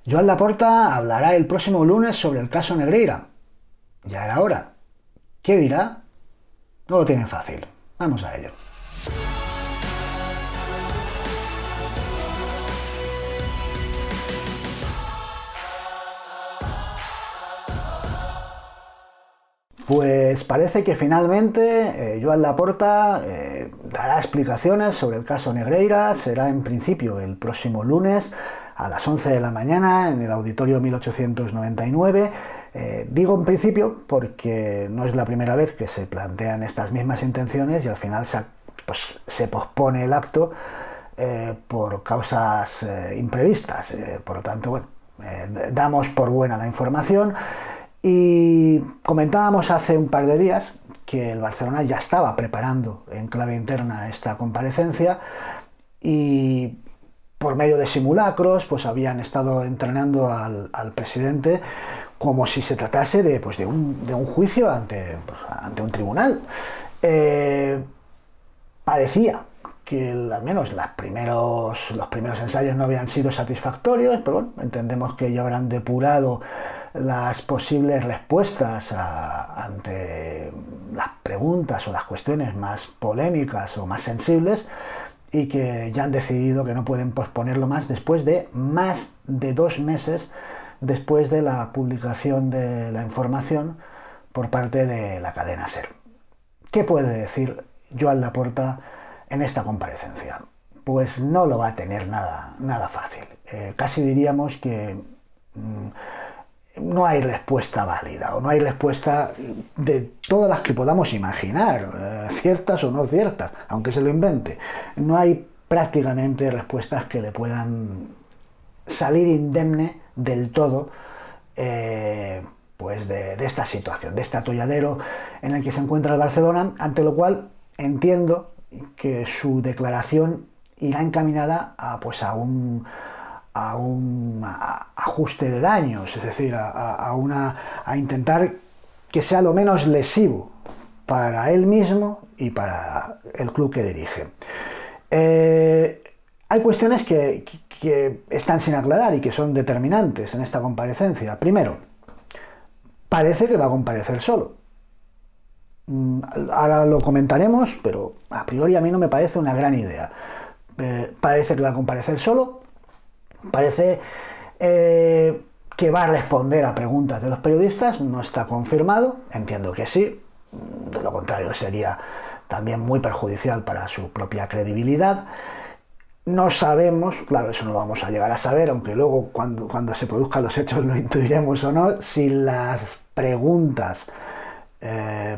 Joan Laporta hablará el próximo lunes sobre el caso Negreira. Ya era hora. ¿Qué dirá? No lo tienen fácil. Vamos a ello. Pues parece que finalmente Joan Laporta dará explicaciones sobre el caso Negreira. Será en principio el próximo lunes a las 11 de la mañana en el auditorio 1899. Digo en principio porque no es la primera vez que se plantean estas mismas intenciones y al final se pospone el acto por causas imprevistas. Por lo tanto, bueno, damos por buena la información. Y comentábamos hace un par de días que el Barcelona ya estaba preparando en clave interna esta comparecencia y por medio de simulacros pues habían estado entrenando al presidente como si se tratase de un juicio ante un tribunal. Parecía que al menos los primeros ensayos no habían sido satisfactorios, pero bueno, entendemos que ya habrán depurado las posibles respuestas ante las preguntas o las cuestiones más polémicas o más sensibles y que ya han decidido que no pueden posponerlo más de 2 meses después de la publicación de la información por parte de la cadena SER. ¿Qué puede decir Joan Laporta en esta comparecencia? Pues no lo va a tener nada fácil. Casi diríamos que no hay respuesta válida o no hay respuesta de todas las que podamos imaginar, ciertas o no ciertas, aunque se lo invente. No hay prácticamente respuestas que le puedan salir indemne del todo pues de esta situación, de este atolladero en el que se encuentra el Barcelona, ante lo cual entiendo que su declaración irá encaminada a un ajuste de daños, es decir, a intentar que sea lo menos lesivo para él mismo y para el club que dirige. Hay cuestiones que están sin aclarar y que son determinantes en esta comparecencia. Primero, parece que va a comparecer solo. Ahora lo comentaremos, pero a priori a mí no me parece una gran idea. Parece que va a comparecer solo. Parece que va a responder a preguntas de los periodistas, no está confirmado, entiendo que sí, de lo contrario sería también muy perjudicial para su propia credibilidad. No sabemos, claro, eso no lo vamos a llegar a saber, aunque luego cuando se produzcan los hechos lo intuiremos o no, si las preguntas,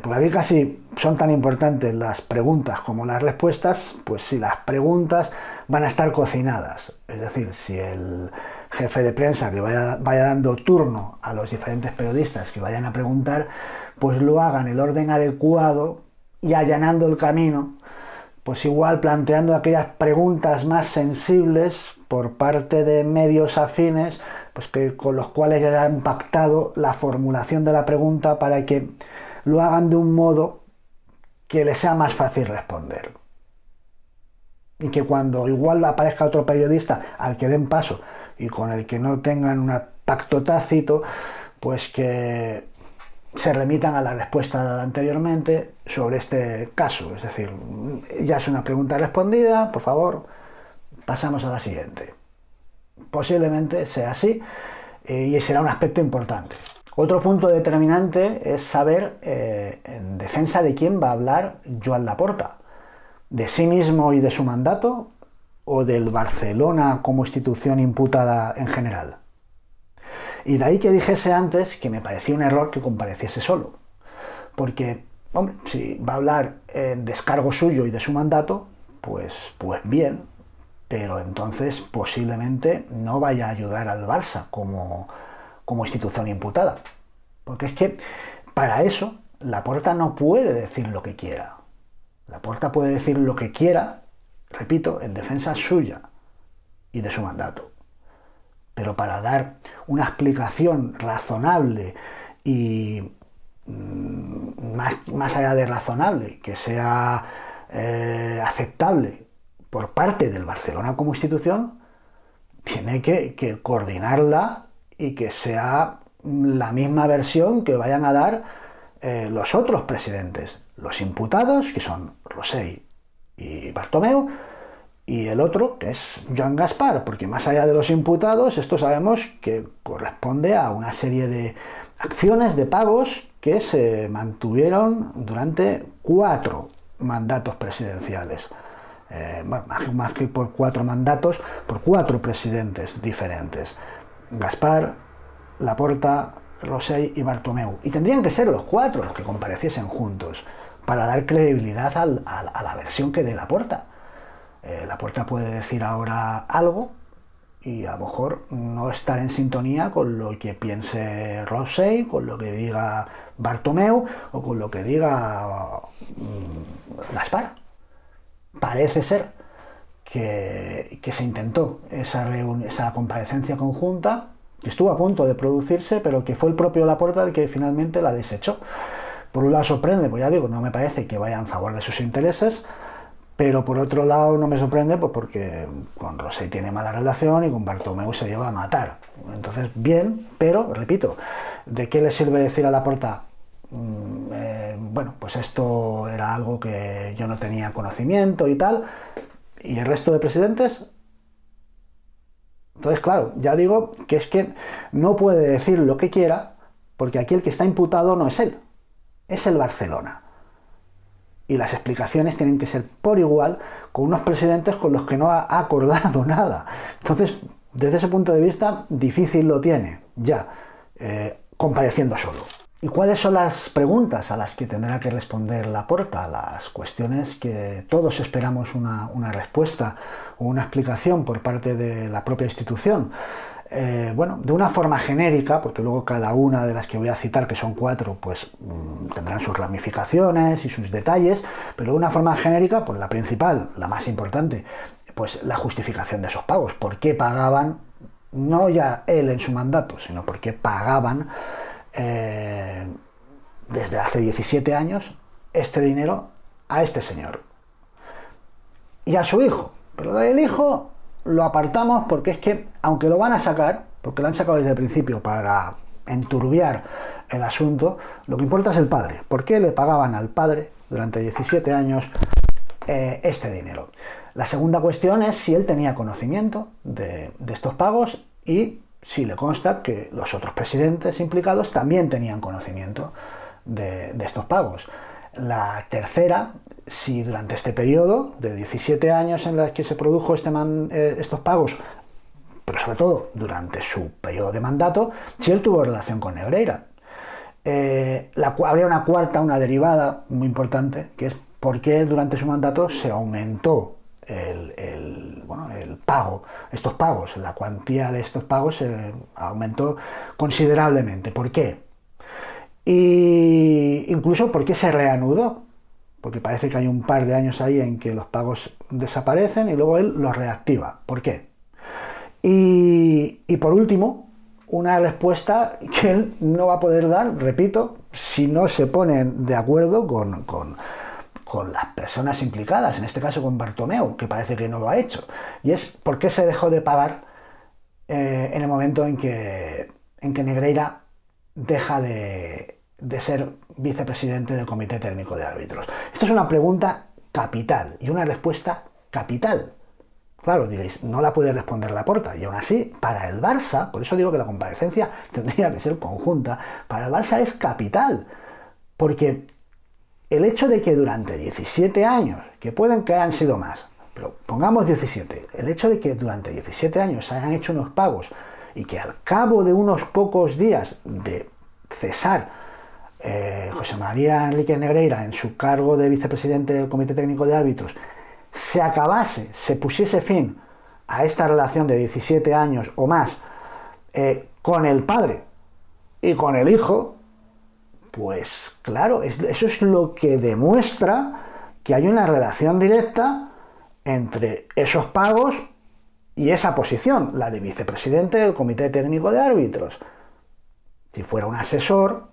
porque aquí casi son tan importantes las preguntas como las respuestas, pues si las preguntas van a estar cocinadas, es decir, si el jefe de prensa que vaya dando turno a los diferentes periodistas que vayan a preguntar, pues lo hagan en el orden adecuado y allanando el camino, pues igual planteando aquellas preguntas más sensibles por parte de medios afines, pues con los cuales ya han pactado la formulación de la pregunta para que lo hagan de un modo que les sea más fácil responder. Y que cuando igual aparezca otro periodista al que den paso y con el que no tengan un pacto tácito, pues que se remitan a la respuesta dada anteriormente sobre este caso. Es decir, ya es una pregunta respondida, por favor, pasamos a la siguiente. Posiblemente sea así y será un aspecto importante. Otro punto determinante es saber en defensa de quién va a hablar Joan Laporta, de sí mismo y de su mandato o del Barcelona como institución imputada en general. Y de ahí que dijese antes que me parecía un error que compareciese solo, porque, hombre, si va a hablar en descargo suyo y de su mandato, pues bien, pero entonces posiblemente no vaya a ayudar al Barça como institución imputada. Porque es que para eso Laporta no puede decir lo que quiera. Laporta puede decir lo que quiera, repito, en defensa suya y de su mandato. Pero para dar una explicación razonable y más allá de razonable, que sea aceptable por parte del Barcelona como institución, tiene que coordinarla y que sea la misma versión que vayan a dar los otros presidentes, los imputados, que son Rosell y Bartomeu, y el otro, que es Joan Gaspar, porque más allá de los imputados, esto sabemos que corresponde a una serie de acciones, de pagos, que se mantuvieron durante 4 mandatos presidenciales. Bueno, más que por 4 mandatos, por 4 presidentes diferentes. Gaspar, Laporta, Rosell y Bartomeu. Y tendrían que ser los 4 los que compareciesen juntos para dar credibilidad a la versión que dé Laporta. Laporta puede decir ahora algo y a lo mejor no estar en sintonía con lo que piense Rosell, con lo que diga Bartomeu o con lo que diga Gaspar. Parece ser que se intentó esa comparecencia conjunta, que estuvo a punto de producirse, pero que fue el propio Laporta el que finalmente la desechó. Por un lado sorprende, pues ya digo, no me parece que vaya en favor de sus intereses, pero por otro lado no me sorprende pues porque con Rosell tiene mala relación y con Bartomeu se lleva a matar. Entonces, bien, pero, repito, ¿de qué le sirve decir a Laporta? Bueno, pues esto era algo que yo no tenía conocimiento y tal, y el resto de presidentes. Entonces, claro, ya digo que es que no puede decir lo que quiera, porque aquí el que está imputado no es él, es el Barcelona. Y las explicaciones tienen que ser por igual con unos presidentes con los que no ha acordado nada. Entonces, desde ese punto de vista, difícil lo tiene, ya, compareciendo solo. ¿Y cuáles son las preguntas a las que tendrá que responder Laporta? Las cuestiones que todos esperamos una respuesta o una explicación por parte de la propia institución. Bueno, de una forma genérica, porque luego cada una de las que voy a citar, que son 4, pues tendrán sus ramificaciones y sus detalles, pero de una forma genérica, pues la principal, la más importante, pues la justificación de esos pagos. ¿Por qué pagaban, no ya él en su mandato, sino por qué pagaban desde hace 17 años este dinero a este señor y a su hijo? Pero el hijo lo apartamos porque es que, aunque lo van a sacar, porque lo han sacado desde el principio para enturbiar el asunto, lo que importa es el padre. ¿Por qué le pagaban al padre durante 17 años este dinero? La segunda cuestión es si él tenía conocimiento de estos pagos y si le consta que los otros presidentes implicados también tenían conocimiento de estos pagos. La tercera, si durante este periodo de 17 años en los que se produjo estos pagos, pero sobre todo durante su periodo de mandato, si él tuvo relación con Negreira. Habría una cuarta, una derivada muy importante, que es por qué durante su mandato se aumentó el pago, estos pagos, la cuantía de estos pagos se aumentó considerablemente. ¿Por qué? Y incluso por qué se reanudó, porque parece que hay un par de años ahí en que los pagos desaparecen y luego él los reactiva. ¿Por qué? Y por último, una respuesta que él no va a poder dar, repito, si no se ponen de acuerdo con las personas implicadas, en este caso con Bartomeu, que parece que no lo ha hecho, y es por qué se dejó de pagar en el momento en que Negreira deja de ser vicepresidente del Comité Técnico de Árbitros. Esto es una pregunta capital y una respuesta capital. Claro, diréis, no la puede responder Laporta, y aún así, para el Barça, por eso digo que la comparecencia tendría que ser conjunta, para el Barça es capital, porque el hecho de que durante 17 años, que pueden que hayan sido más, pero pongamos 17, el hecho de que durante 17 años se hayan hecho unos pagos y que al cabo de unos pocos días de cesar José María Enrique Negreira en su cargo de vicepresidente del Comité Técnico de Árbitros, se pusiese fin a esta relación de 17 años o más con el padre y con el hijo, pues claro, eso es lo que demuestra que hay una relación directa entre esos pagos y esa posición, la de vicepresidente del Comité Técnico de Árbitros. Si fuera un asesor,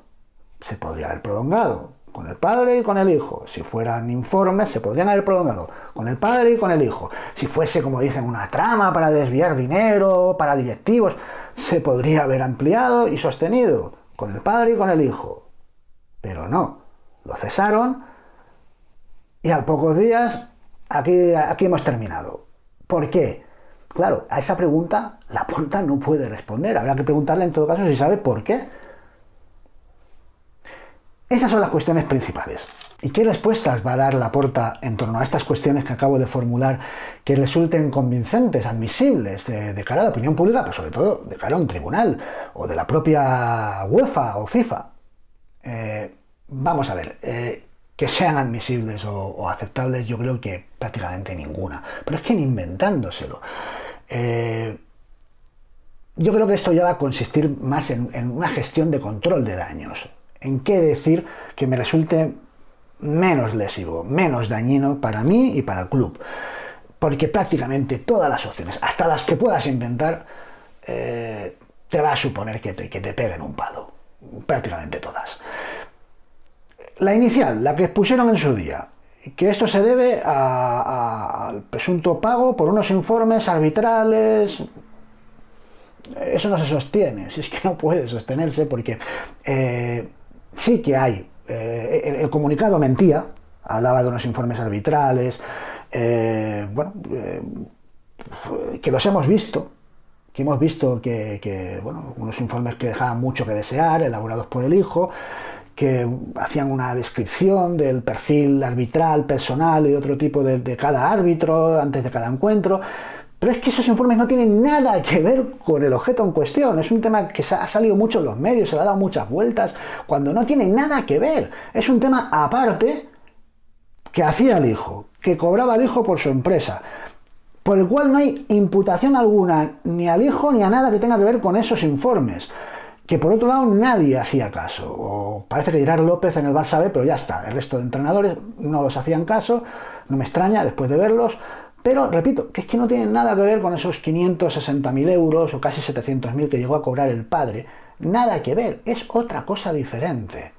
se podría haber prolongado, con el padre y con el hijo. Si fueran informes, se podrían haber prolongado con el padre y con el hijo. Si fuese, como dicen, una trama para desviar dinero, para directivos, se podría haber ampliado y sostenido con el padre y con el hijo. Pero no, lo cesaron y a pocos días aquí hemos terminado. ¿Por qué? Claro, a esa pregunta Laporta no puede responder. Habrá que preguntarle en todo caso si sabe por qué. Esas son las cuestiones principales. ¿Y qué respuestas va a dar Laporta en torno a estas cuestiones que acabo de formular que resulten convincentes, admisibles de cara a la opinión pública, pero sobre todo de cara a un tribunal o de la propia UEFA o FIFA? Vamos a ver, que sean admisibles o aceptables, yo creo que prácticamente ninguna. Pero es que ni inventándoselo. Yo creo que esto ya va a consistir más en una gestión de control de daños. En qué decir que me resulte menos lesivo, menos dañino para mí y para el club. Porque prácticamente todas las opciones, hasta las que puedas inventar, te va a suponer que te peguen un palo. Prácticamente todas. La inicial, la que expusieron en su día, que esto se debe al presunto pago por unos informes arbitrales. Eso no se sostiene, si es que no puede sostenerse porque sí que hay. El comunicado mentía, hablaba de unos informes arbitrales, que los hemos visto, que unos informes que dejaban mucho que desear, elaborados por el hijo, que hacían una descripción del perfil arbitral, personal y otro tipo de cada árbitro antes de cada encuentro. Pero es que esos informes no tienen nada que ver con el objeto en cuestión. Es un tema que ha salido mucho en los medios, se le ha dado muchas vueltas, cuando no tiene nada que ver. Es un tema aparte que hacía el hijo, que cobraba el hijo por su empresa, por el cual no hay imputación alguna ni al hijo ni a nada que tenga que ver con esos informes. Que por otro lado nadie hacía caso. O parece que Gerard López en el Barça B, pero ya está. El resto de entrenadores no los hacían caso. No me extraña después de verlos. Pero, repito, que es que no tienen nada que ver con esos 560.000 euros o casi 700.000 que llegó a cobrar el padre. Nada que ver, es otra cosa diferente.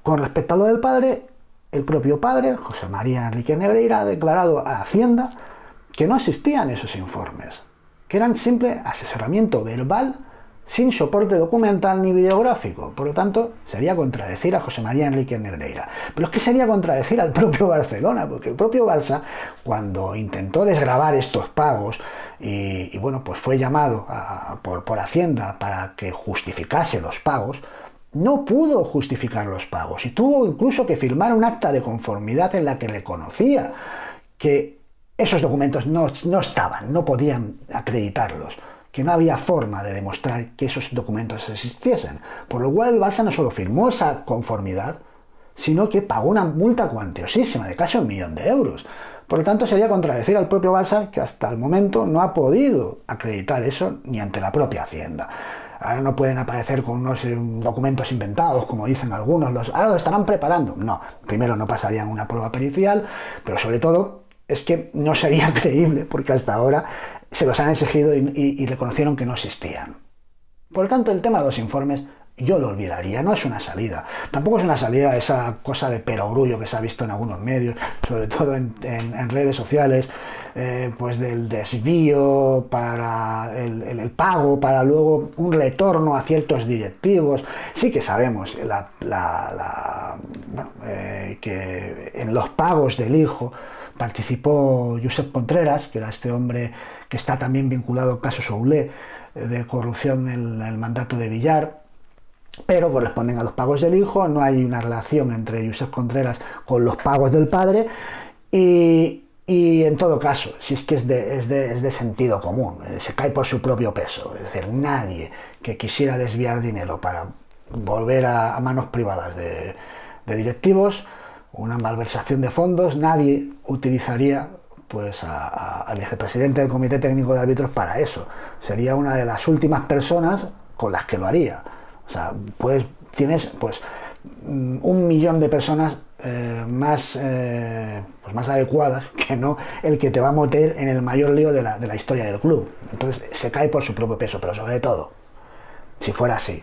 Con respecto a lo del padre, el propio padre, José María Enrique Negreira, ha declarado a Hacienda que no existían esos informes, que eran simple asesoramiento verbal sin soporte documental ni videográfico. Por lo tanto, sería contradecir a José María Enrique Negreira. Pero es que sería contradecir al propio Barcelona, porque el propio Barça, cuando intentó desgravar estos pagos y pues fue llamado por Hacienda para que justificase los pagos, no pudo justificar los pagos y tuvo incluso que firmar un acta de conformidad en la que reconocía que esos documentos no estaban, no podían acreditarlos, que no había forma de demostrar que esos documentos existiesen. Por lo cual el Barça no solo firmó esa conformidad, sino que pagó una multa cuantiosísima de casi 1 millón de euros. Por lo tanto, sería contradecir al propio Barça, que hasta el momento no ha podido acreditar eso ni ante la propia Hacienda. Ahora no pueden aparecer con unos documentos inventados, como dicen algunos, ahora lo estarán preparando. No, primero no pasarían una prueba pericial, pero sobre todo es que no sería creíble, porque hasta ahora se los han exigido y reconocieron que no existían. Por lo tanto, el tema de los informes yo lo olvidaría, no es una salida. Tampoco es una salida esa cosa de perogrullo que se ha visto en algunos medios, sobre todo en redes sociales, pues del desvío para el pago, para luego un retorno a ciertos directivos. Sí que sabemos que en los pagos del hijo participó Josep Contreras, que era este hombre que está también vinculado al caso Soulé de corrupción en el mandato de Villar, pero corresponden a los pagos del hijo. No hay una relación entre Josep Contreras con los pagos del padre y en todo caso, si es que es de sentido común, se cae por su propio peso. Es decir, nadie que quisiera desviar dinero para volver a manos privadas de directivos, una malversación de fondos, nadie utilizaría pues al vicepresidente del Comité Técnico de Árbitros para eso. Sería una de las últimas personas con las que lo haría. O sea, pues tienes 1 millón de personas más adecuadas que no el que te va a meter en el mayor lío de la historia del club. Entonces se cae por su propio peso, pero sobre todo, si fuera así,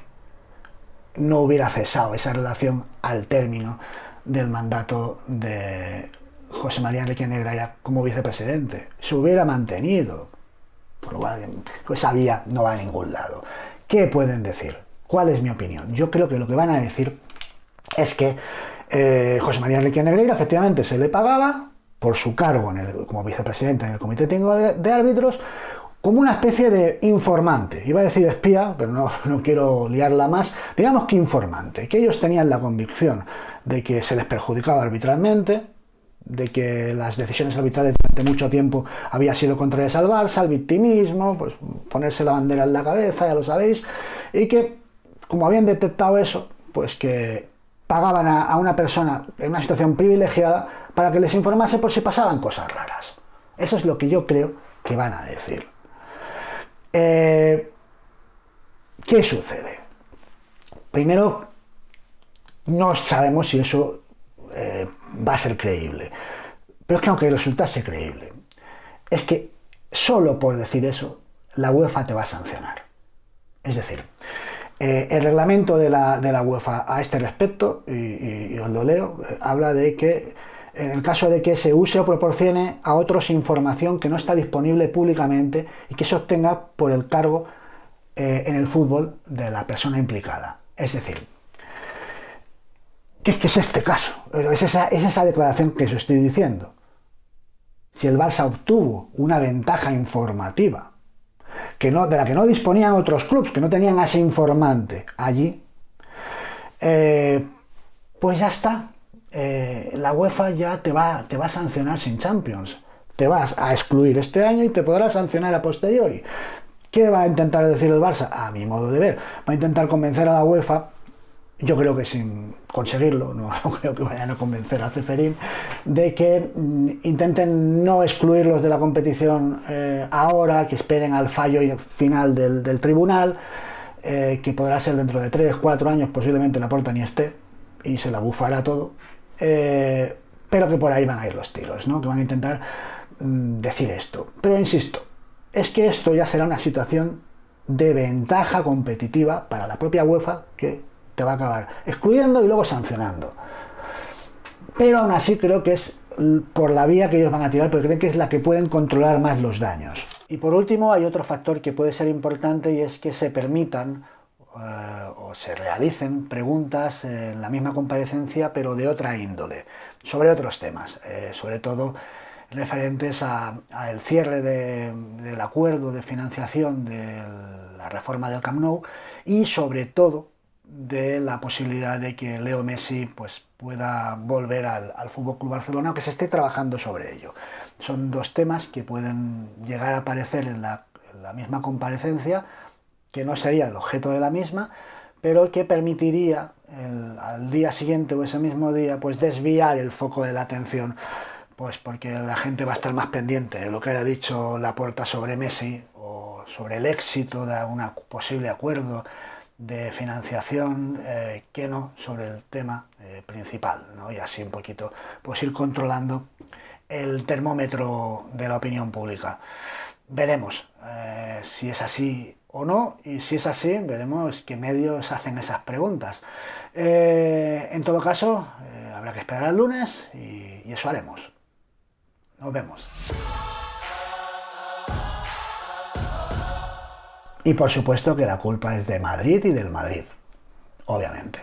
no hubiera cesado esa relación al término del mandato de José María Enrique Negreira como vicepresidente. Se hubiera mantenido. Por lo cual, pues esa vía no va a ningún lado. ¿Qué pueden decir? ¿Cuál es mi opinión? Yo creo que lo que van a decir es que José María Enrique Negreira efectivamente se le pagaba por su cargo como vicepresidente en el Comité Técnico de Árbitros como una especie de informante. Iba a decir espía, pero no quiero liarla más. Digamos que informante, que ellos tenían la convicción de que se les perjudicaba arbitralmente, de que las decisiones arbitrales durante mucho tiempo había sido contrarias al Barça, al victimismo, pues ponerse la bandera en la cabeza, ya lo sabéis, y que como habían detectado eso, pues que pagaban a una persona en una situación privilegiada para que les informase por si pasaban cosas raras. Eso es lo que yo creo que van a decir. ¿Qué sucede? Primero, no sabemos si eso va a ser creíble. Pero es que aunque resultase creíble, es que solo por decir eso, la UEFA te va a sancionar. Es decir, el reglamento de la UEFA a este respecto, y os lo leo, habla de que en el caso de que se use o proporcione a otros información que no está disponible públicamente y que se obtenga por el cargo en el fútbol de la persona implicada. Es decir, ¿qué es este caso? Es esa declaración que os estoy diciendo. Si el Barça obtuvo una ventaja informativa de la que no disponían otros clubes, que no tenían a ese informante allí, pues ya está. La UEFA ya te va a sancionar sin Champions. Te vas a excluir este año y te podrá sancionar a posteriori. ¿Qué va a intentar decir el Barça? A mi modo de ver, va a intentar convencer a la UEFA. Yo creo que sin conseguirlo, no creo que vayan a convencer a Ceferín, de que intenten no excluirlos de la competición ahora, que esperen al fallo final del tribunal, que podrá ser dentro de 3, 4 años, posiblemente Laporta ni esté, y se la bufará todo, pero que por ahí van a ir los tiros, ¿no? Que van a intentar decir esto. Pero insisto, es que esto ya será una situación de ventaja competitiva para la propia UEFA, que te va a acabar excluyendo y luego sancionando. Pero aún así creo que es por la vía que ellos van a tirar, porque creen que es la que pueden controlar más los daños. Y por último hay otro factor que puede ser importante, y es que se permitan o se realicen preguntas en la misma comparecencia, pero de otra índole, sobre otros temas, sobre todo referentes al cierre del acuerdo de financiación de la reforma del Camp Nou, y sobre todo de la posibilidad de que Leo Messi pues, pueda volver al FC Barcelona, o que se esté trabajando sobre ello. Son dos temas que pueden llegar a aparecer en la misma comparecencia, que no sería el objeto de la misma, pero que permitiría al día siguiente o ese mismo día pues desviar el foco de la atención, pues porque la gente va a estar más pendiente de lo que haya dicho Laporta sobre Messi o sobre el éxito de un posible acuerdo de financiación, que no sobre el tema principal, ¿no? Y así un poquito pues ir controlando el termómetro de la opinión pública. Veremos si es así o no, y si es así, veremos qué medios hacen esas preguntas. En todo caso, habrá que esperar al lunes y eso haremos. Nos vemos. Y por supuesto que la culpa es de Madrid y del Madrid, obviamente.